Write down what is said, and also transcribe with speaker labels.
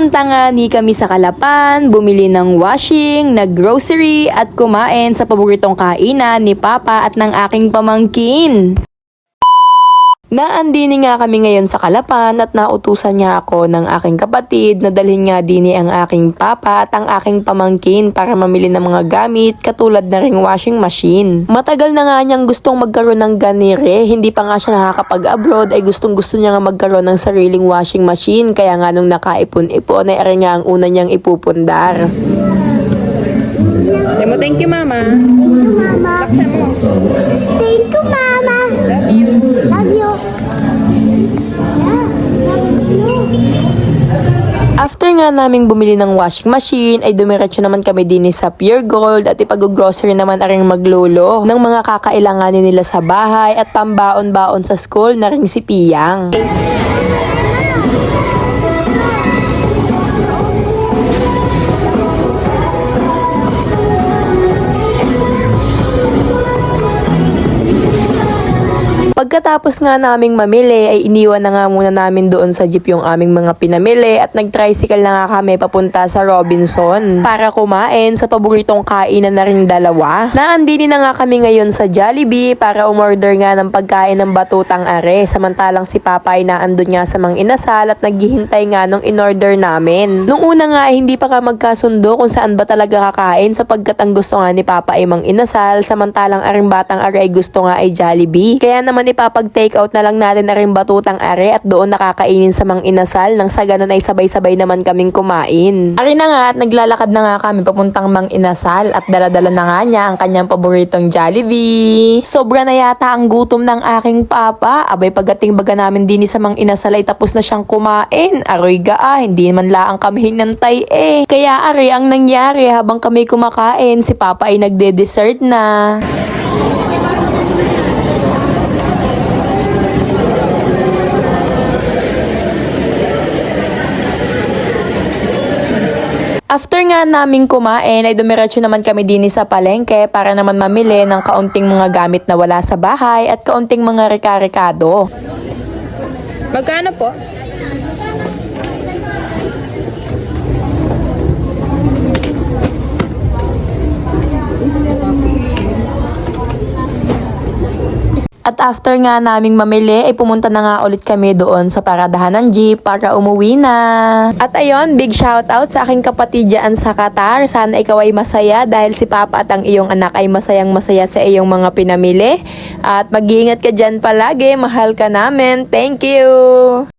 Speaker 1: Pumunta nga ni kami sa Calapan, bumili ng washing, nag-grocery at kumain sa paboritong kainan ni Papa at ng aking pamangkin. Naandini nga kami ngayon sa Calapan at nautusan niya ako ng aking kapatid na dalhin nga dini ang aking papa at ang aking pamangkin para mamili ng mga gamit katulad na ring washing machine. Matagal na nga niyang gustong magkaroon ng ganire, hindi pa nga siya nakakapag-abroad ay gustong gusto niya nga magkaroon ng sariling washing machine kaya nga nung nakaipon-ipon ay aray nga ang una niyang ipupundar. Thank you, Mama.
Speaker 2: Mama.
Speaker 1: Baksan mo.
Speaker 2: Thank you, Mama.
Speaker 1: Love you.
Speaker 2: Love you.
Speaker 1: After nga naming bumili ng washing machine, ay dumiretso naman kami din sa Pure Gold at ipag-grocery naman aring maglolo ng mga kakailanganin nila sa bahay at pambaon-baon sa school na ring si Piyang. Pagkatapos nga naming mamili ay iniwan na nga muna namin doon sa jeep yung aming mga pinamili at nag-tricycle na nga kami papunta sa Robinson para kumain sa paboritong kainan na ring dalawa. Naandini na nga kami ngayon sa Jollibee para umorder nga ng pagkain ng batutang are samantalang si Papa ay naandun nga sa Mang Inasal at naghihintay nga nung in-order namin. Nung una nga ay hindi pa ka magkasundo kung saan ba talaga kakain sapagkat ang gusto nga ni Papa ay Mang Inasal samantalang aring batang are ay gusto nga ay Jollibee. Kaya naman ipapag-take out na lang natin na rin batutang are at doon nakakainin sa Mang Inasal nang sa ganun ay sabay-sabay naman kaming kumain. Ari na nga at naglalakad na nga kami papuntang Mang Inasal at daladala na nga niya ang kanyang paboritong Jollibee. Sobra na yata ang gutom ng aking papa. Abay pagdating baga namin din sa Mang Inasal ay tapos na siyang kumain. Aroy hindi man laang kami hinantay eh. Kaya ari ang nangyari habang kami kumakain si Papa ay nagde-dessert na. After nga naming kumain ay dumiretso naman kami din sa palengke para naman mamili ng kaunting mga gamit na wala sa bahay at kaunting mga reka-rekado. Magkano po? At after nga naming mamili, ay pumunta na nga ulit kami doon sa paradahan ng jeep para umuwi na. At ayun, big shout out sa aking kapatid dyan sa Qatar. Sana ikaw ay masaya dahil si Papa at ang iyong anak ay masayang masaya sa iyong mga pinamili. At mag-iingat ka dyan palagi, mahal ka namin. Thank you!